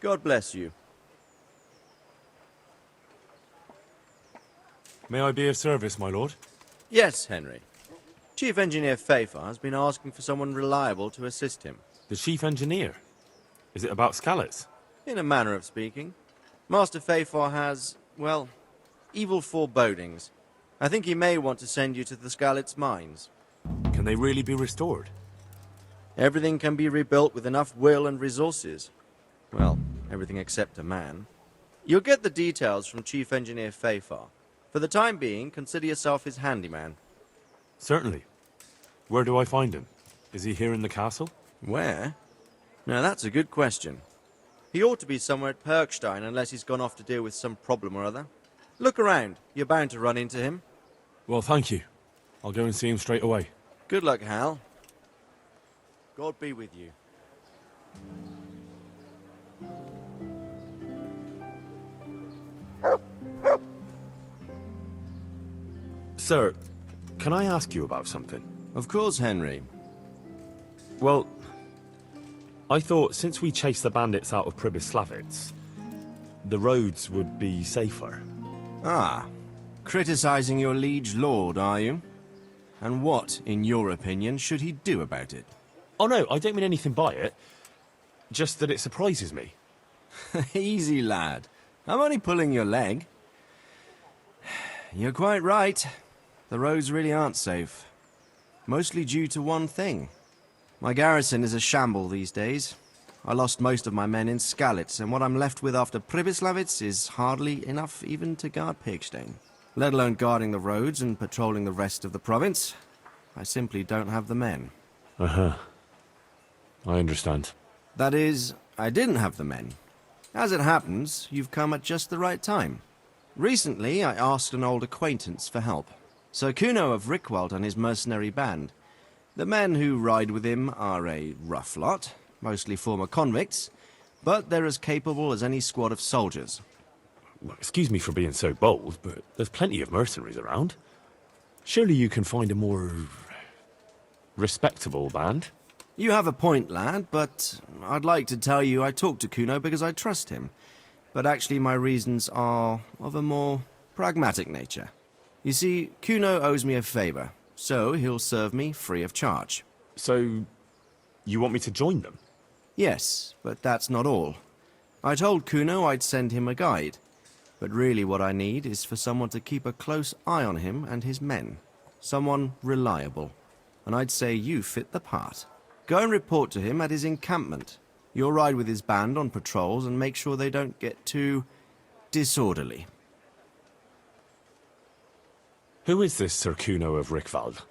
God bless you. May I be of service, my lord? Yes, Henry. Chief Engineer Fafar has been asking for someone reliable to assist him. The chief engineer? Is it about Scalets? In a manner of speaking. Master Fafar has, well, evil forebodings. I think he may want to send you to the Scalets mines. Can they really be restored? Everything can be rebuilt with enough will and resources. Well, everything except a man. You'll get the details from Chief Engineer Fafar. For the time being, consider yourself his handyman. Certainly. Where do I find him? Is he here in the castle? Where? Now that's a good question. He ought to be somewhere at Perkstein unless he's gone off to deal with some problem or other. Look around. You're bound to run into him. Well, thank you. I'll go and see him straight away. Good luck, Hal. God be with you. Sir, can I ask you about something? Of course, Henry. Well, I thought since we chased the bandits out of Pribyslavitz, the roads would be safer. Ah, criticizing your liege lord, are you? And what, in your opinion, should he do about it? Oh no, I don't mean anything by it. Just that it surprises me. Easy, lad. I'm only pulling your leg. You're quite right. The roads really aren't safe. Mostly due to one thing. My garrison is a shamble these days. I lost most of my men in Scalets, and what I'm left with after Pribyslavitz is hardly enough even to guard Pegstein. Let alone guarding the roads and patrolling the rest of the province. I simply don't have the men. Uh-huh. I understand. That is, I didn't have the men. As it happens, you've come at just the right time. Recently, I asked an old acquaintance for help. Sir Kuno of Rychwald and his mercenary band. The men who ride with him are a rough lot, mostly former convicts, but they're as capable as any squad of soldiers. Well, excuse me for being so bold, but there's plenty of mercenaries around. Surely you can find a more respectable band? You have a point, lad, but I'd like to tell you I talked to Kuno because I trust him. But actually my reasons are of a more pragmatic nature. You see, Kuno owes me a favor, so he'll serve me free of charge. So, you want me to join them? Yes, but that's not all. I told Kuno I'd send him a guide, but really what I need is for someone to keep a close eye on him and his men. Someone reliable. And I'd say you fit the part. Go and report to him at his encampment. You'll ride with his band on patrols and make sure they don't get too disorderly. Who is this Sir Kuno of Rychwald?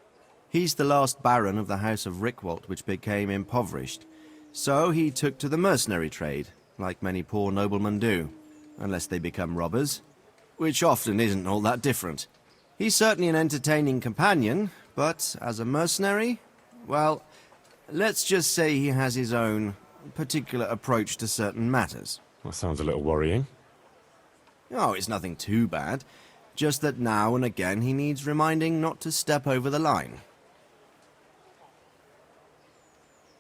He's the last Baron of the House of Rychwald, which became impoverished. So he took to the mercenary trade, like many poor noblemen do, unless they become robbers, which often isn't all that different. He's certainly an entertaining companion, but as a mercenary, well, let's just say he has his own particular approach to certain matters. That sounds a little worrying. Oh, it's nothing too bad. Just that now and again he needs reminding not to step over the line.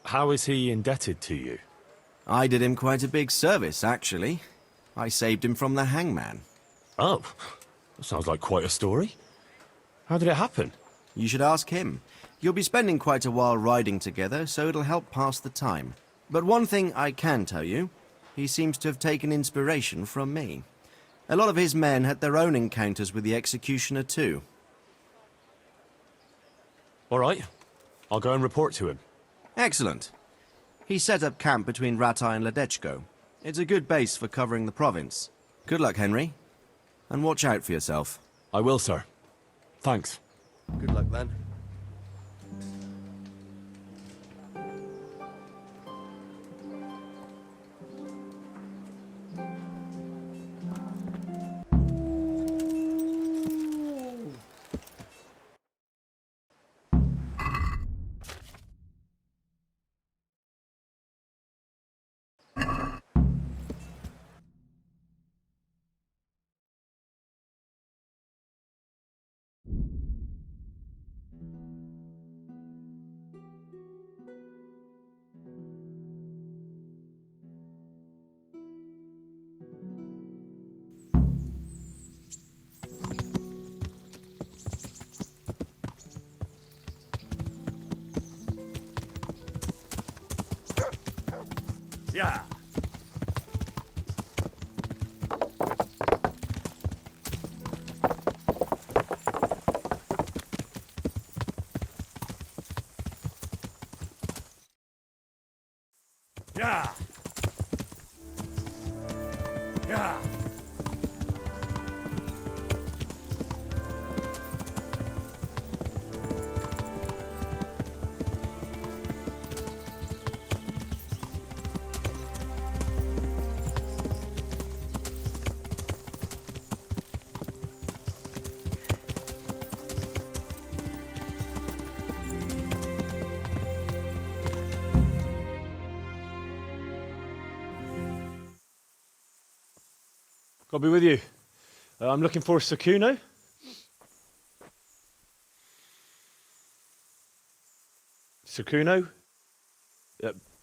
How is he indebted to you? I did him quite a big service, actually. I saved him from the hangman. Oh, that sounds like quite a story. How did it happen? You should ask him. You'll be spending quite a while riding together, so it'll help pass the time. But one thing I can tell you, he seems to have taken inspiration from me. A lot of his men had their own encounters with the executioner too. All right, I'll go and report to him. Excellent. He set up camp between Rattay and Ledechko. It's a good base for covering the province. Good luck, Henry. And watch out for yourself. I will, sir. Thanks. Good luck, then. Yeah. Yeah. Yeah. I'll be with you. I'm looking for Sir Kuno. Sir Kuno?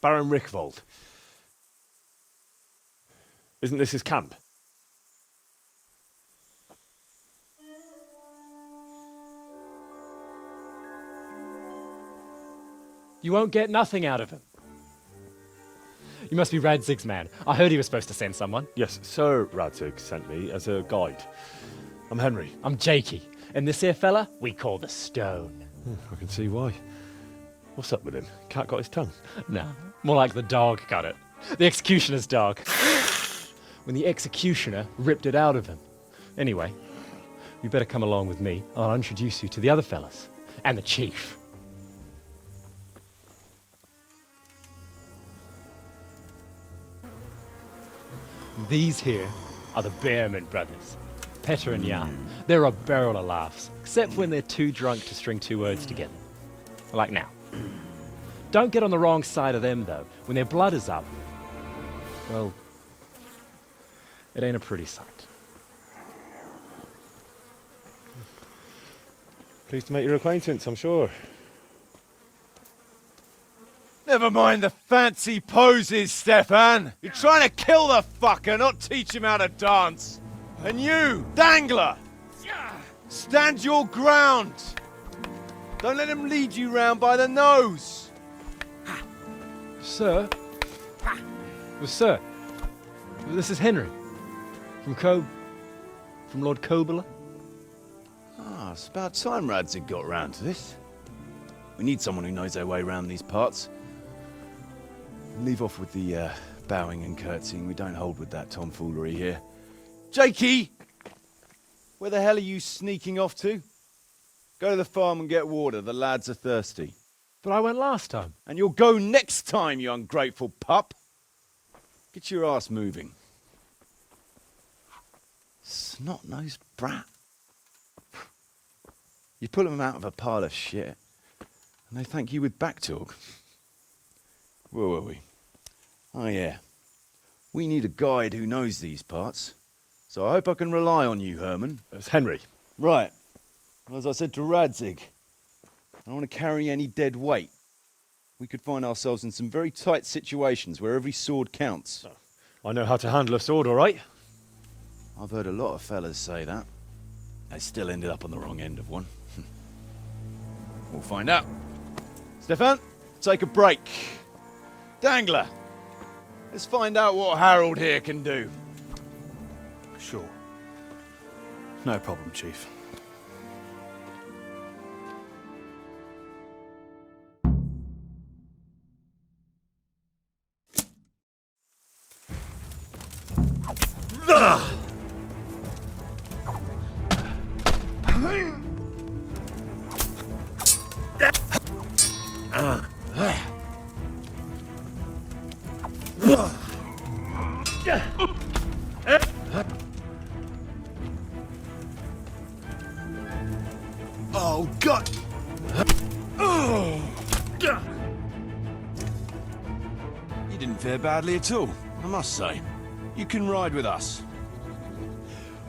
Baron Rychwald. Isn't this his camp? You won't get nothing out of him. You must be Radzig's man. I heard he was supposed to send someone. Yes, Sir Radzig sent me as a guide. I'm Henry. I'm Jakey. And this here fella, we call the Stone. I can see why. What's up with him? Cat got his tongue? No, more like the dog got it. The executioner's dog. When the executioner ripped it out of him. Anyway, you better come along with me. I'll introduce you to the other fellas. And the chief. These here are the Bearman brothers, Petter and Jan. They're a barrel of laughs, except when they're too drunk to string two words together. Like now. Don't get on the wrong side of them, though. When their blood is up, well, it ain't a pretty sight. Pleased to make your acquaintance, I'm sure. Never mind the fancy poses, Stefan. You're trying to kill the fucker, not teach him how to dance. And you, Dangler, stand your ground. Don't let him lead you round by the nose. Sir? Well, sir, this is Henry. From Lord Kobyla. Ah, it's about time Radzig got round to this. We need someone who knows their way around these parts. Leave off with the bowing and curtsying. We don't hold with that tomfoolery here. Jakey! Where the hell are you sneaking off to? Go to the farm and get water. The lads are thirsty. But I went last time. And you'll go next time, you ungrateful pup. Get your ass moving. Snot-nosed brat. You pull them out of a pile of shit, and they thank you with back talk. Where were we? Oh yeah. We need a guide who knows these parts. So I hope I can rely on you, Herman. It's Henry. Right. Well, as I said to Radzig, I don't want to carry any dead weight. We could find ourselves in some very tight situations where every sword counts. I know how to handle a sword, all right? I've heard a lot of fellas say that. They still ended up on the wrong end of one. We'll find out. Stefan, take a break. Dangler, let's find out what Harold here can do. Sure. No problem, Chief. Oh, God! You didn't fare badly at all, I must say. You can ride with us.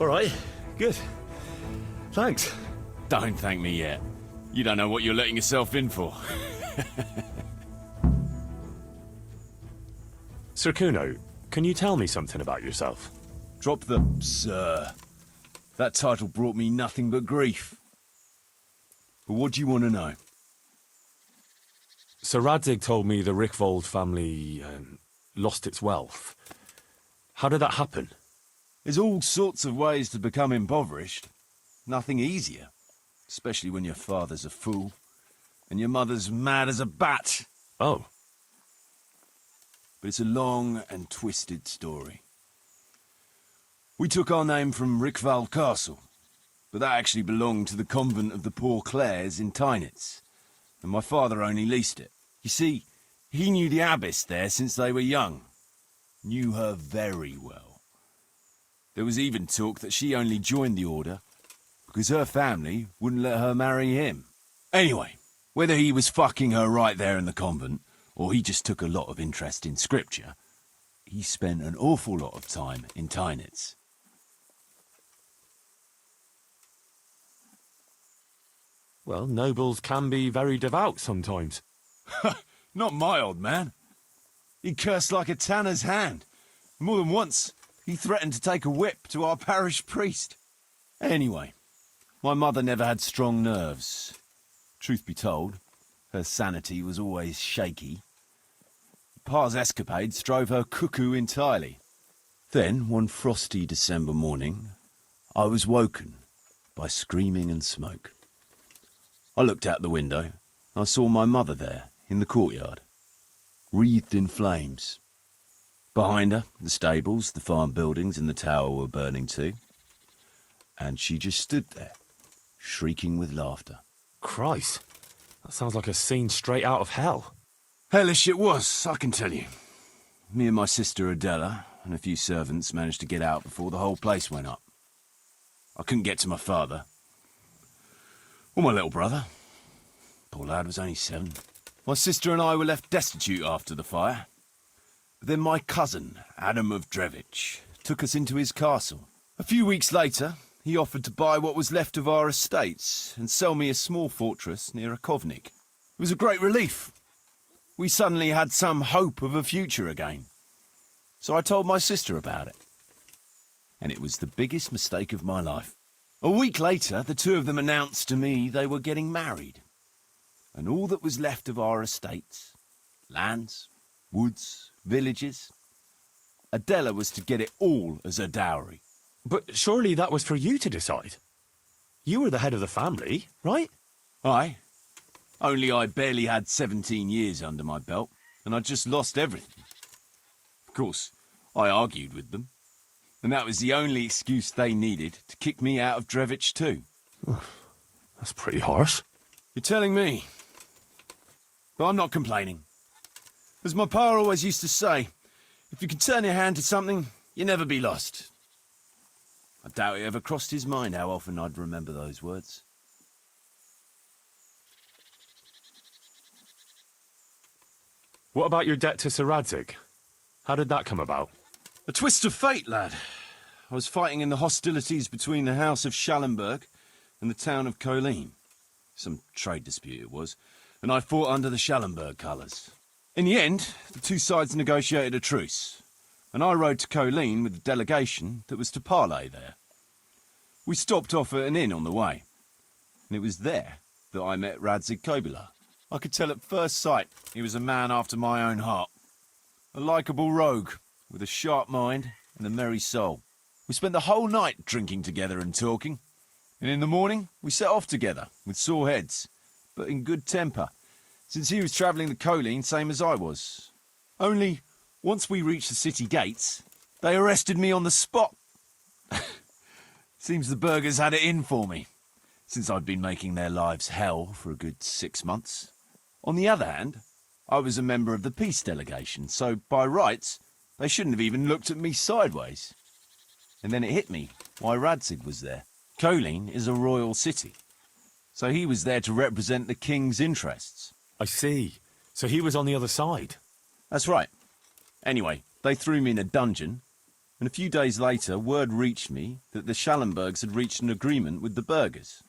All right, good. Thanks. Don't thank me yet. You don't know what you're letting yourself in for. Sir Kuno, can you tell me something about yourself? Drop the sir. That title brought me nothing but grief. But what do you want to know? Sir Radzig told me the Rychwald family lost its wealth. How did that happen? There's all sorts of ways to become impoverished. Nothing easier. Especially when your father's a fool, and your mother's mad as a bat. Oh, But it's a long and twisted story. We took our name from Rychwald Castle, but that actually belonged to the convent of the Poor Clares in Tynitz, and my father only leased it. You see, he knew the abbess there since they were young. Knew her very well. There was even talk that she only joined the order because her family wouldn't let her marry him. Anyway, whether he was fucking her right there in the convent, or he just took a lot of interest in scripture, he spent an awful lot of time in Tynitz. well, nobles can be very devout sometimes. Not my old man. He cursed like a tanner's hand. More than once, he threatened to take a whip to our parish priest. Anyway, my mother never had strong nerves. Truth be told, her sanity was always shaky. Pa's escapades drove her cuckoo entirely. Then, one frosty December morning, I was woken by screaming and smoke. I looked out the window. I saw my mother there, in the courtyard, wreathed in flames. Behind her, the stables, the farm buildings and the tower were burning too. And she just stood there, shrieking with laughter. Christ, that sounds like a scene straight out of hell. Hellish it was, I can tell you. Me and my sister Adela and a few servants managed to get out before the whole place went up. I couldn't get to my father. Or my little brother. Poor lad was only 7. My sister and I were left destitute after the fire. But then my cousin, Adam of Drevich, took us into his castle. A few weeks later, he offered to buy what was left of our estates and sell me a small fortress near a Kovnik. It was a great relief. We suddenly had some hope of a future again. So I told my sister about it. And it was the biggest mistake of my life. A week later, the two of them announced to me they were getting married. And all that was left of our estates, lands, woods, villages, Adela was to get it all as a dowry. But surely that was for you to decide. You were the head of the family, right? Aye. Only I barely had 17 years under my belt, and I'd just lost everything. Of course, I argued with them, and that was the only excuse they needed to kick me out of Drevich too. That's pretty harsh. You're telling me. But I'm not complaining. As my pa always used to say, if you can turn your hand to something, you'll never be lost. I doubt it ever crossed his mind how often I'd remember those words. What about your debt to Sir Radzig? How did that come about? A twist of fate, lad. I was fighting in the hostilities between the House of Schallenberg and the town of Colleen. Some trade dispute it was, and I fought under the Schallenberg colours. In the end, the two sides negotiated a truce, and I rode to Colleen with the delegation that was to parley there. We stopped off at an inn on the way, and it was there that I met Radzig Kobyla. I could tell at first sight he was a man after my own heart. A likeable rogue, with a sharp mind and a merry soul. We spent the whole night drinking together and talking, and in the morning we set off together, with sore heads, but in good temper, since he was travelling the Colleen same as I was. Only, once we reached the city gates, they arrested me on the spot. Seems the burghers had it in for me, since I'd been making their lives hell for a good 6 months. On the other hand, I was a member of the peace delegation, so by rights, they shouldn't have even looked at me sideways. And then it hit me why Radzig was there. Colleen is a royal city, so he was there to represent the king's interests. I see. So he was on the other side. That's right. Anyway, they threw me in a dungeon, and a few days later word reached me that the Schallenbergs had reached an agreement with the burghers.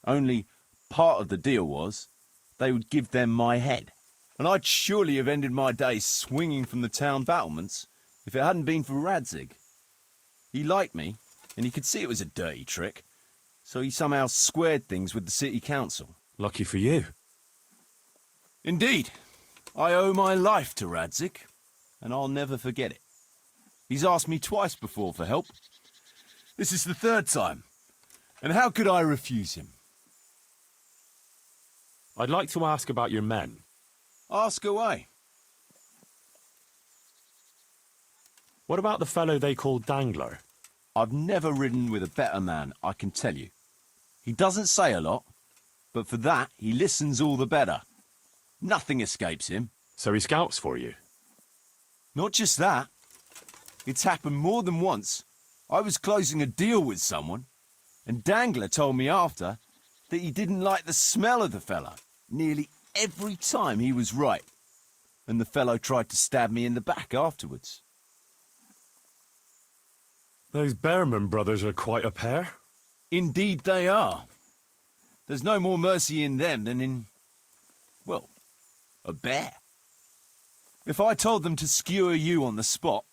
Only part of the deal was they would give them my head. And I'd surely have ended my days swinging from the town battlements if it hadn't been for Radzig. He liked me, and he could see it was a dirty trick, so he somehow squared things with the city council. Lucky for you. Indeed. I owe my life to Radzig. and I'll never forget it. He's asked me twice before for help. This is the third time, and how could I refuse him? I'd like to ask about your men. Ask away. What about the fellow they call Dangler? I've never ridden with a better man, I can tell you. He doesn't say a lot, but for that, he listens all the better. Nothing escapes him. So he scouts for you? Not just that. It's happened more than once. I was closing a deal with someone, and Dangler told me after that he didn't like the smell of the fella nearly every time he was right, and the fellow tried to stab me in the back afterwards. Those Bearman brothers are quite a pair. Indeed they are. There's no more mercy in them than in, well, a bear. If I told them to skewer you on the spot,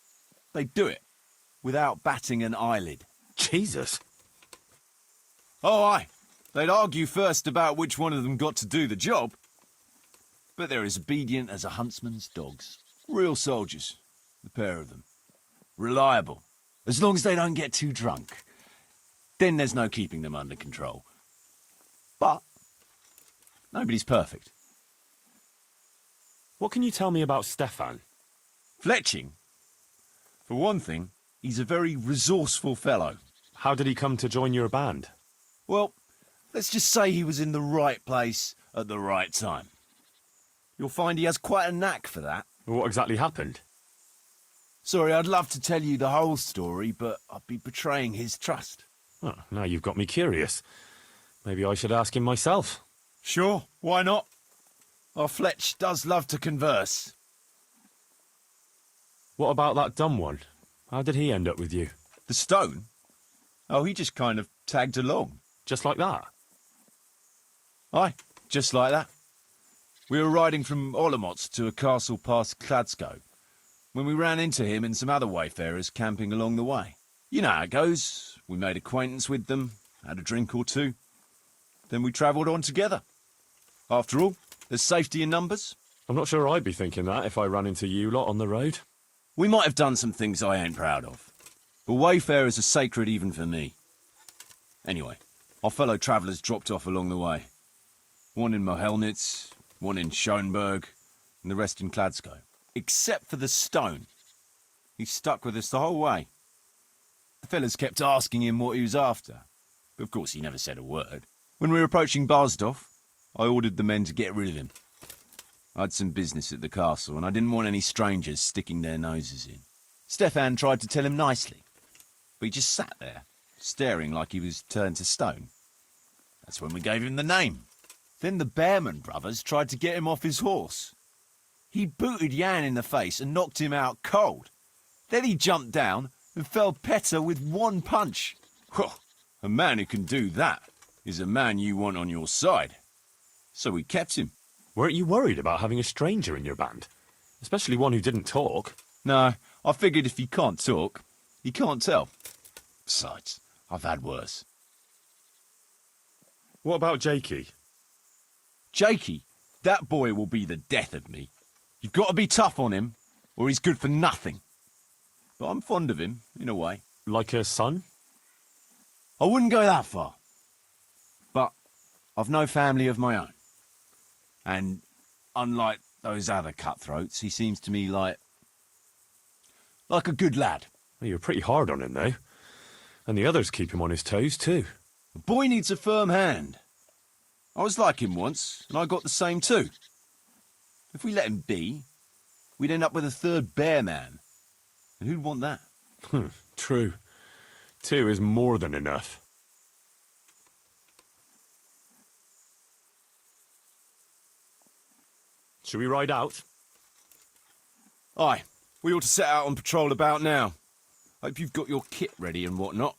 they'd do it, without batting an eyelid. Jesus. Oh, aye. They'd argue first about which one of them got to do the job. But they're as obedient as a huntsman's dogs. Real soldiers, the pair of them. Reliable, as long as they don't get too drunk. Then there's no keeping them under control. But nobody's perfect. What can you tell me about Stefan? Fletching? For one thing, he's a very resourceful fellow. How did he come to join your band? Well, let's just say he was in the right place at the right time. You'll find he has quite a knack for that. What exactly happened? Sorry, I'd love to tell you the whole story, but I'd be betraying his trust. Oh, now you've got me curious. Maybe I should ask him myself. Sure, why not? Our Fletch does love to converse. What about that dumb one? How did he end up with you? The stone? Oh, he just kind of tagged along. Just like that? Aye, just like that. We were riding from Olomouc to a castle past Kladsko, when we ran into him and some other wayfarers camping along the way. You know how it goes. We made acquaintance with them, had a drink or two. Then we travelled on together. After all, there's safety in numbers. I'm not sure I'd be thinking that if I ran into you lot on the road. We might have done some things I ain't proud of, but wayfarers are sacred even for me. Anyway, our fellow travellers dropped off along the way. One in Mohelnitz, one in Schoenberg, and the rest in Kladsko. Except for the stone. He stuck with us the whole way. The fellas kept asking him what he was after, but of course he never said a word. When we were approaching Barsdorf, I ordered the men to get rid of him. I had some business at the castle, and I didn't want any strangers sticking their noses in. Stefan tried to tell him nicely, but he just sat there, staring like he was turned to stone. That's when we gave him the name. Then the Bearman brothers tried to get him off his horse. He booted Jan in the face and knocked him out cold. Then he jumped down and felled Petter with one punch. Well, a man who can do that is a man you want on your side. So we kept him. Weren't you worried about having a stranger in your band? Especially one who didn't talk? No, I figured if he can't talk, he can't tell. Besides, I've had worse. What about Jakey? Jakey, that boy will be the death of me. You've got to be tough on him, or he's good for nothing. But I'm fond of him, in a way. Like a son? I wouldn't go that far. But I've no family of my own. And unlike those other cutthroats, he seems to me like a good lad. Well, you're pretty hard on him, though. And the others keep him on his toes, too. The boy needs a firm hand. I was like him once, and I got the same too. If we let him be, we'd end up with a third bear man. And who'd want that? True. 2 is more than enough. Should we ride out? Aye, we ought to set out on patrol about now. Hope you've got your kit ready and whatnot.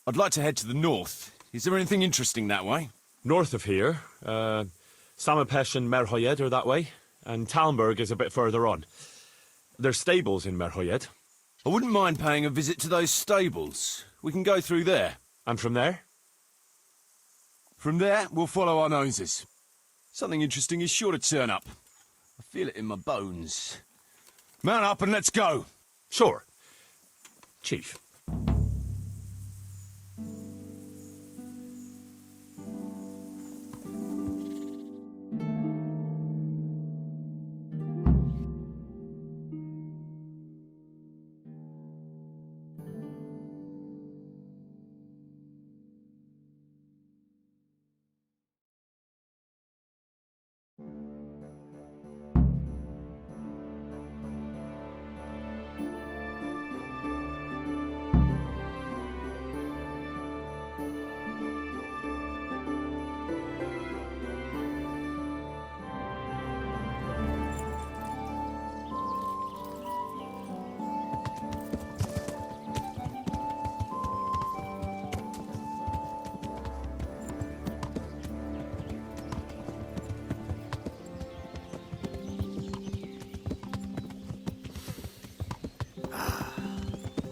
I'd like to head to the north. Is there anything interesting that way? North of here, Samapesh and Merhoyed are that way, and Talmberg is a bit further on. There's stables in Merhoyed. I wouldn't mind paying a visit to those stables. We can go through there. And from there? From there, we'll follow our noses. Something interesting is sure to turn up. I feel it in my bones. Mount up and let's go. Sure. Chief.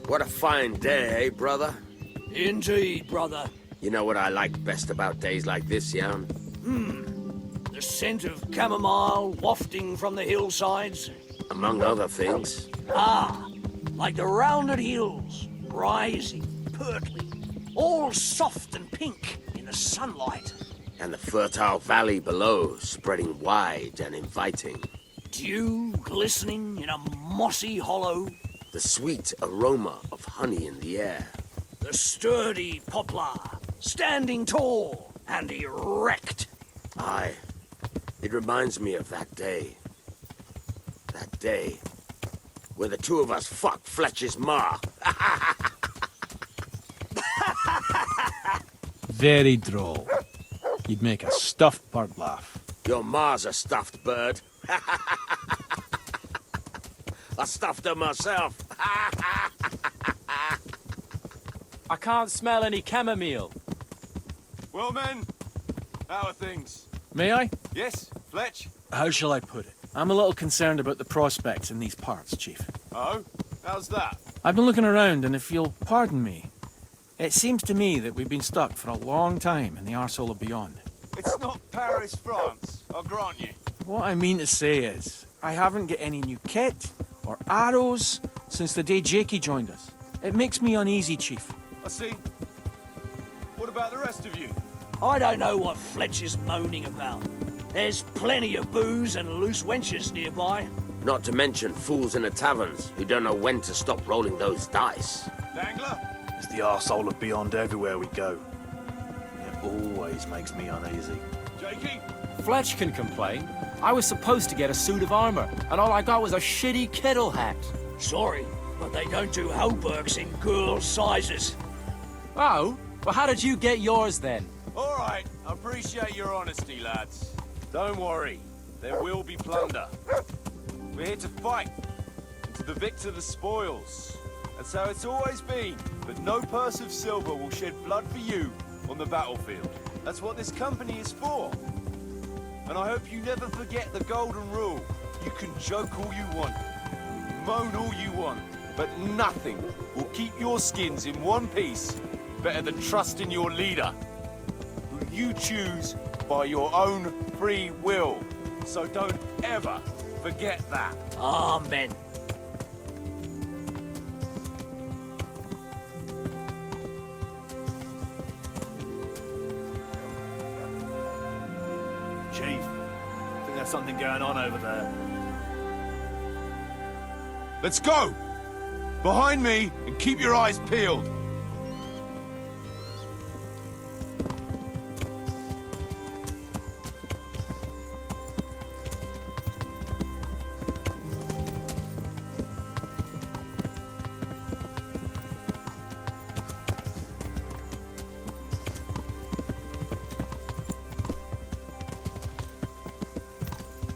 What a fine day, eh, brother? Indeed, brother. You know what I like best about days like this, Jan? The scent of chamomile wafting from the hillsides. Among other things. Ah, like the rounded hills, rising, purtling, all soft and pink in the sunlight. And the fertile valley below, spreading wide and inviting. Dew glistening in a mossy hollow. The sweet aroma of honey in the air. The sturdy poplar, standing tall and erect. Aye, it reminds me of that day. That day where the two of us fucked Fletch's ma. Very droll. You'd make a stuffed bird laugh. Your ma's a stuffed bird. I stuffed her myself. I can't smell any chamomile. Well, men, how are things? May I? Yes, Fletch? How shall I put it? I'm a little concerned about the prospects in these parts, Chief. Oh, how's that? I've been looking around, and if you'll pardon me, it seems to me that we've been stuck for a long time in the arsehole of beyond. It's not Paris, France, I'll grant you. What I mean to say is, I haven't got any new kit or arrows since the day Jakey joined us. It makes me uneasy, Chief. I see. What about the rest of you? I don't know what Fletch is moaning about. There's plenty of booze and loose wenches nearby. Not to mention fools in the taverns who don't know when to stop rolling those dice. Dangler? It's the arsehole of beyond everywhere we go. It always makes me uneasy. Jakey? Fletch can complain. I was supposed to get a suit of armor, and all I got was a shitty kettle hat. Sorry, but they don't do hauberks in girls' sizes. Oh? Well, how did you get yours then? All right, I appreciate your honesty, lads. Don't worry, there will be plunder. We're here to fight, and to the victor the spoils. And so it's always been, but no purse of silver will shed blood for you on the battlefield. That's what this company is for. And I hope you never forget the golden rule. You can joke all you want, moan all you want, but nothing will keep your skins in one piece better than trusting your leader, who you choose by your own free will. So don't ever forget that. Amen. Chief, I think there's something going on over there. Let's go! Behind me, and keep your eyes peeled.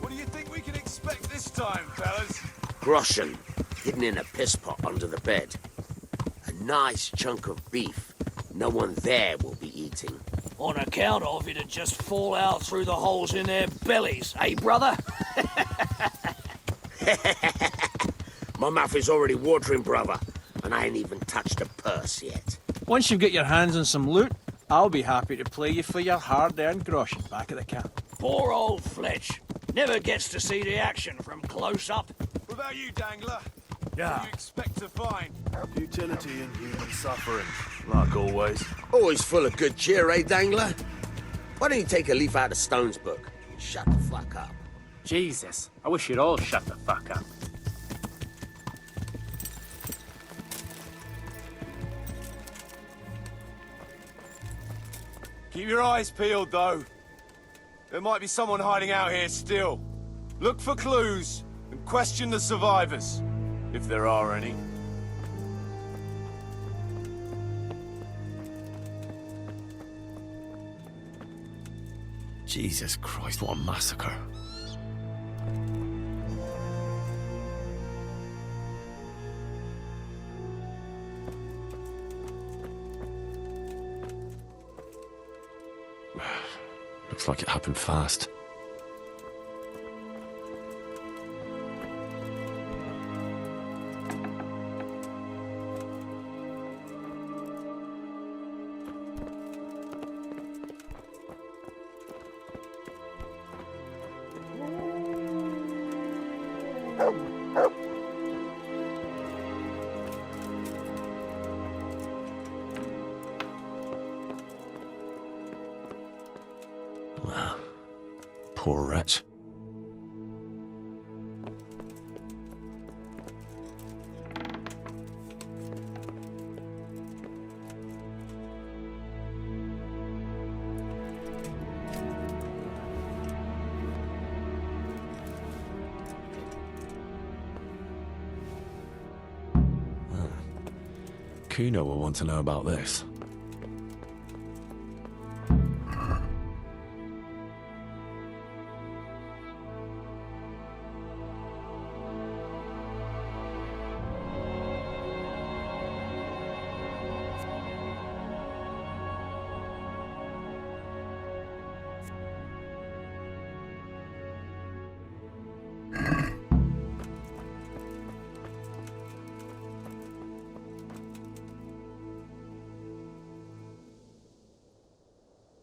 What do you think we can expect this time, fellas? Groschen, hidden in a piss pot under the bed. A nice chunk of beef no one there will be eating. On account of it'd just fall out through the holes in their bellies, eh, brother? My mouth is already watering, brother, and I ain't even touched a purse yet. Once you get your hands on some loot, I'll be happy to play you for your hard-earned groschen back at the camp. Poor old Fletch. Never gets to see the action from close up. Well, about you, Dangler? Yeah. What do you expect to find? Futility and human suffering, like always. Always full of good cheer, eh, Dangler? Why don't you take a leaf out of Stone's book? Shut the fuck up. Jesus, I wish you'd all shut the fuck up. Keep your eyes peeled, though. There might be someone hiding out here still. Look for clues and question the survivors, if there are any. Jesus Christ, what a massacre. Looks like it happened fast. Poor wretch. Kuno will want to know about this.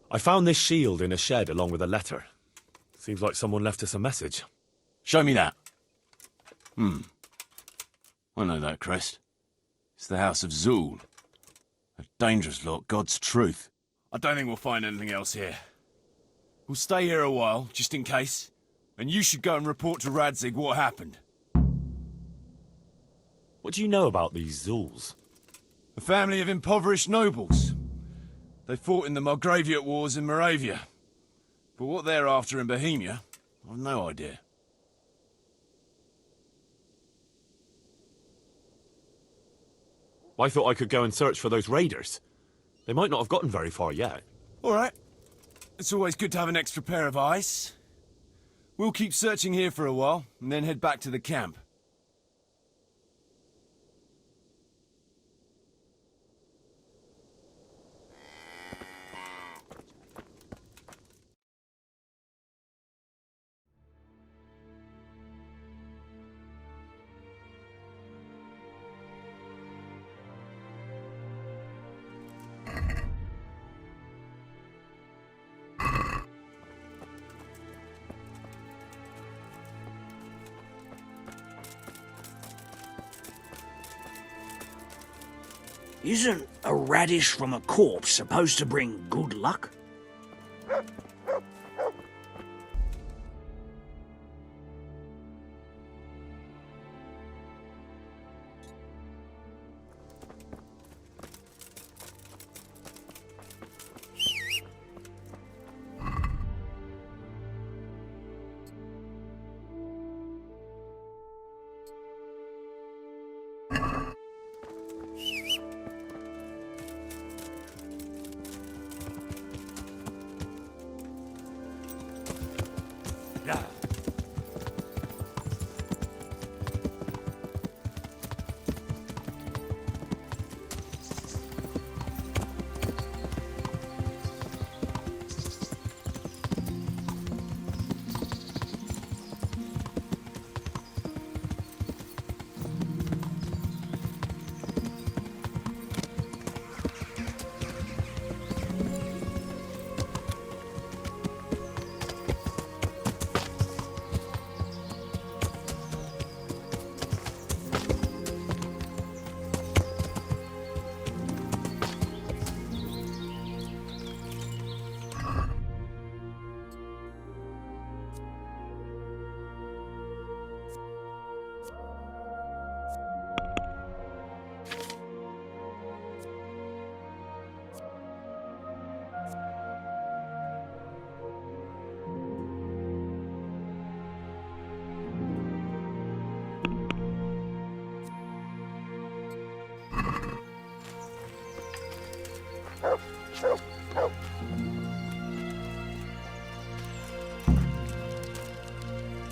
I found this shield in a shed along with a letter. Seems like someone left us a message. Show me that. I know that crest. It's the House of Zul. A dangerous lot, God's truth. I don't think we'll find anything else here. We'll stay here a while, just in case. And you should go and report to Radzig what happened. What do you know about these Zuls? A family of impoverished nobles. They fought in the Margraviate Wars in Moravia. But what they're after in Bohemia, I've no idea. I thought I could go and search for those raiders. They might not have gotten very far yet. All right. It's always good to have an extra pair of eyes. We'll keep searching here for a while, and then head back to the camp. Isn't a radish from a corpse supposed to bring good luck?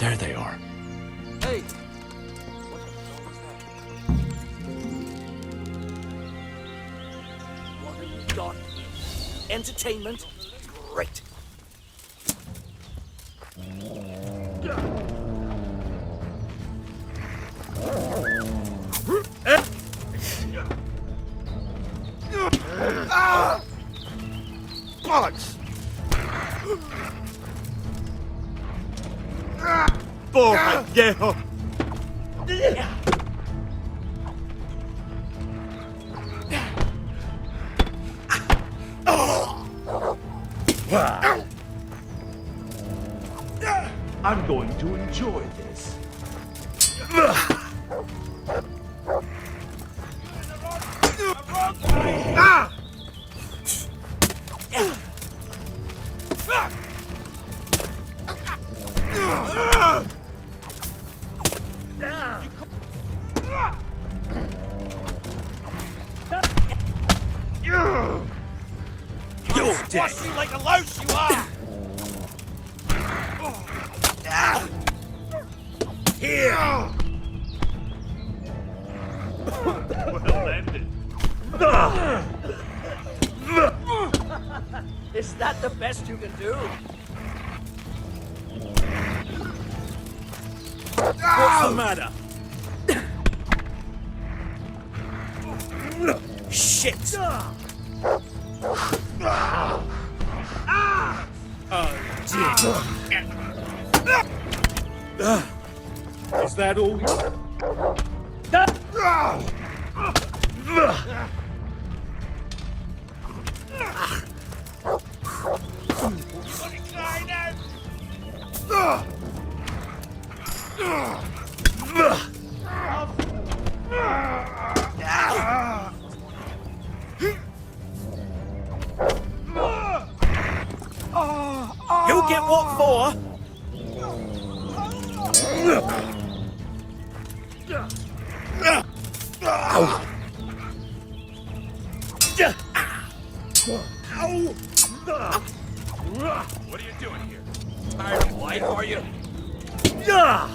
There they are. Hey! What have you got? Entertainment? Great. Bollocks! Porra, viejo! I'm going to enjoy this. Squash you like a louse, you are! Here! Well ended. Is that the best you can do? What's the matter? Shit! Is that all? You get what for? What are you doing here? Tired of life, are you? Yeah.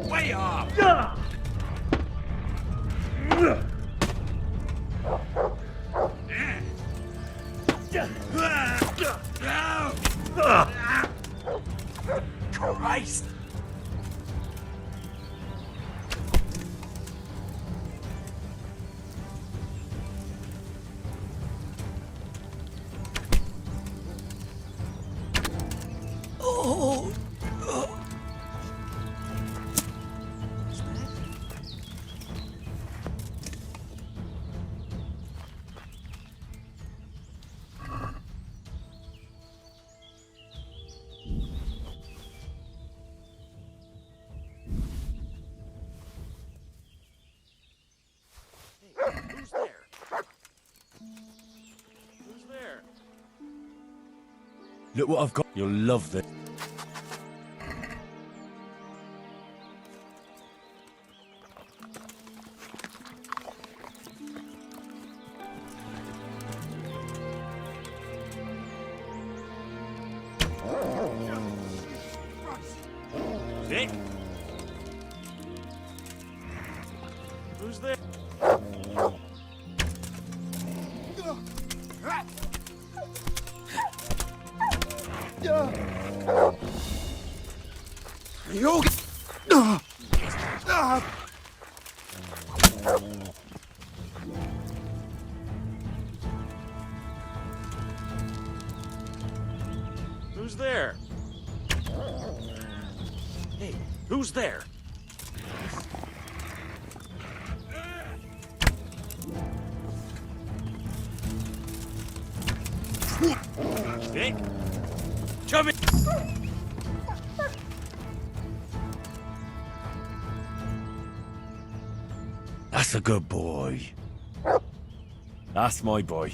Way off! Christ! Who's there? Who's there? Look what I've got. You'll love this. Nick? Who's there? You Who's there? Hey, who's there? Nick? Come in! That's a good boy. That's my boy.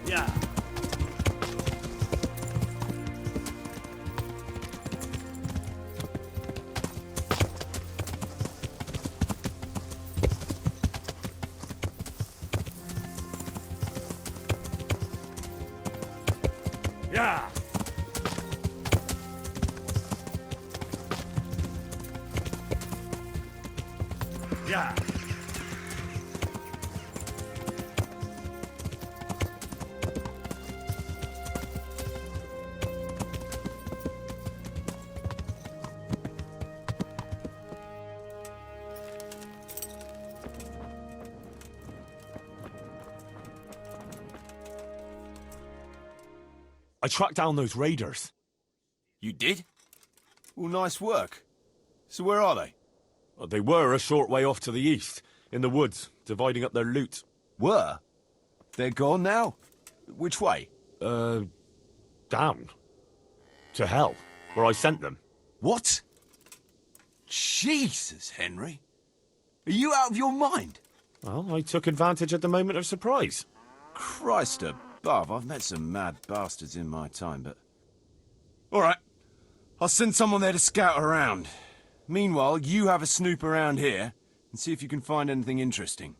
Yeah. Yeah. Yeah. Yeah. I tracked down those raiders. You did? Well, nice work. So where are they? They were a short way off to the east, in the woods, dividing up their loot. Were? They're gone now? Which way? Down. To hell, where I sent them. What? Jesus, Henry. Are you out of your mind? Well, I took advantage at the moment of surprise. Christ above, I've met some mad bastards in my time, but... All right, I'll send someone there to scout around. Meanwhile, you have a snoop around here and see if you can find anything interesting.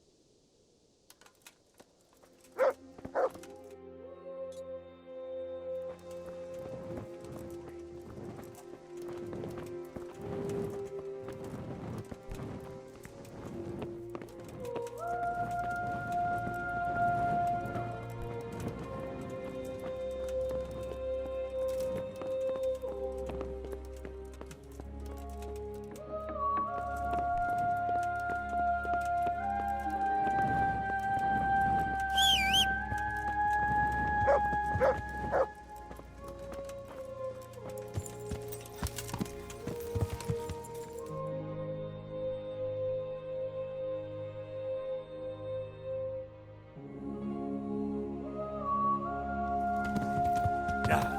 Yeah.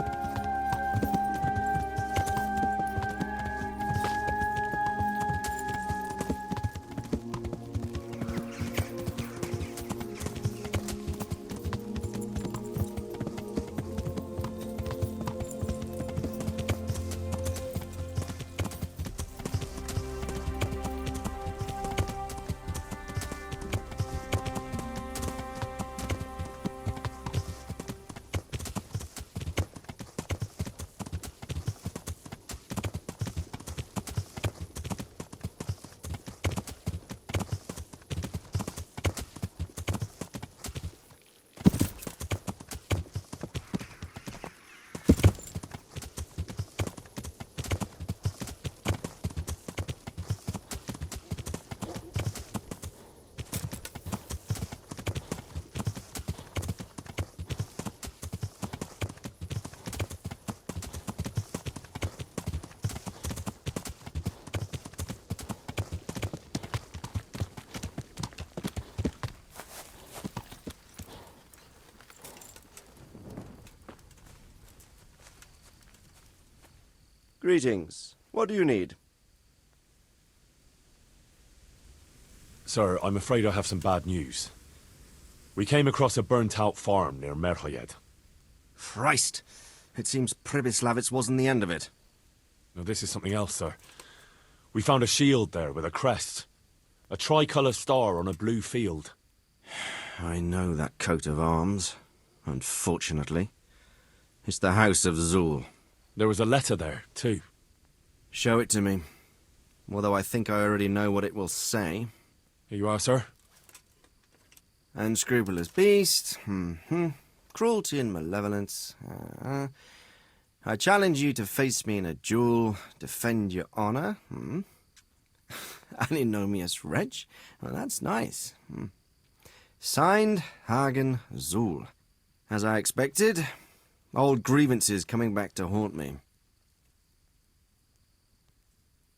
Greetings. What do you need? Sir, I'm afraid I have some bad news. We came across a burnt-out farm near Merchayed. Christ! It seems Pribyslavitz wasn't the end of it. Now, this is something else, sir. We found a shield there with a crest. A tricolour star on a blue field. I know that coat of arms, unfortunately. It's the House of Zul. There was a letter there, too. Show it to me. Although I think I already know what it will say. Here you are, sir. Unscrupulous beast. Cruelty and malevolence. I challenge you to face me in a duel. Defend your honor. Antinomius Reg. Well, that's nice. Signed, Hagen Zul. As I expected, old grievances coming back to haunt me.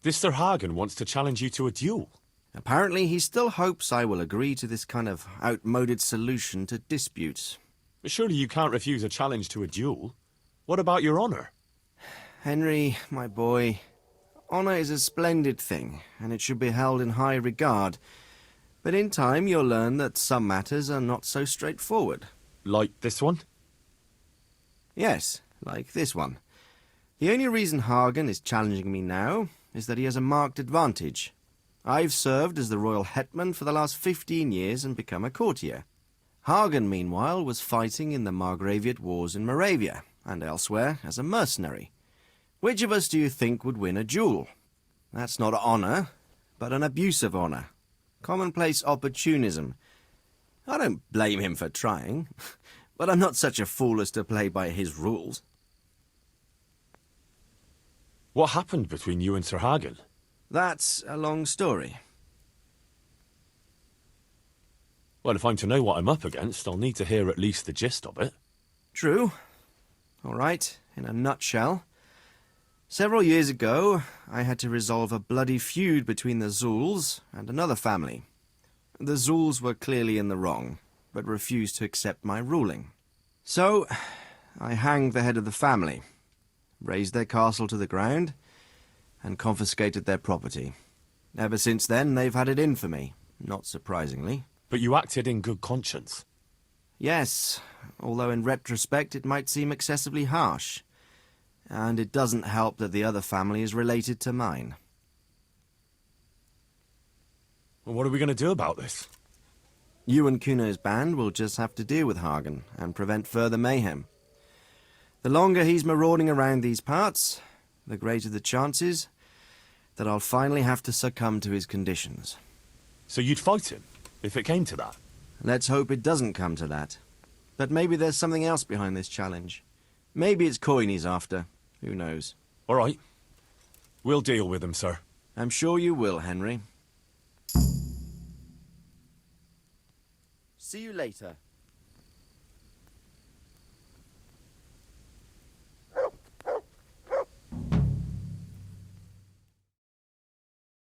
This Sir Hagen wants to challenge you to a duel. Apparently, he still hopes I will agree to this kind of outmoded solution to disputes. But surely you can't refuse a challenge to a duel. What about your honor? Henry, my boy, Honor is a splendid thing, and it should be held in high regard. But in time you'll learn that some matters are not so straightforward. Like this one? Yes, like this one. The only reason Hagen is challenging me now is that he has a marked advantage. I've served as the royal hetman for the last 15 years and become a courtier. Hagen, meanwhile, was fighting in the Margraviate Wars in Moravia, and elsewhere as a mercenary. Which of us do you think would win a duel? That's not honor, but an abuse of honor. Commonplace opportunism. I don't blame him for trying, but I'm not such a fool as to play by his rules. What happened between you and Sir Hagen? That's a long story. Well, if I'm to know what I'm up against, I'll need to hear at least the gist of it. True. All right, in a nutshell. Several years ago, I had to resolve a bloody feud between the Zuls and another family. The Zuls were clearly in the wrong, but refused to accept my ruling. So, I hanged the head of the family, razed their castle to the ground, and confiscated their property. Ever since then, they've had it in for me, not surprisingly. But you acted in good conscience. Yes, although in retrospect it might seem excessively harsh. And it doesn't help that the other family is related to mine. Well, what are we going to do about this? You and Kuno's band will just have to deal with Hagen and prevent further mayhem. The longer he's marauding around these parts, the greater the chances that I'll finally have to succumb to his conditions. So you'd fight him, if it came to that? Let's hope it doesn't come to that. But maybe there's something else behind this challenge. Maybe it's coin he's after. Who knows? All right. We'll deal with him, sir. I'm sure you will, Henry. See you later.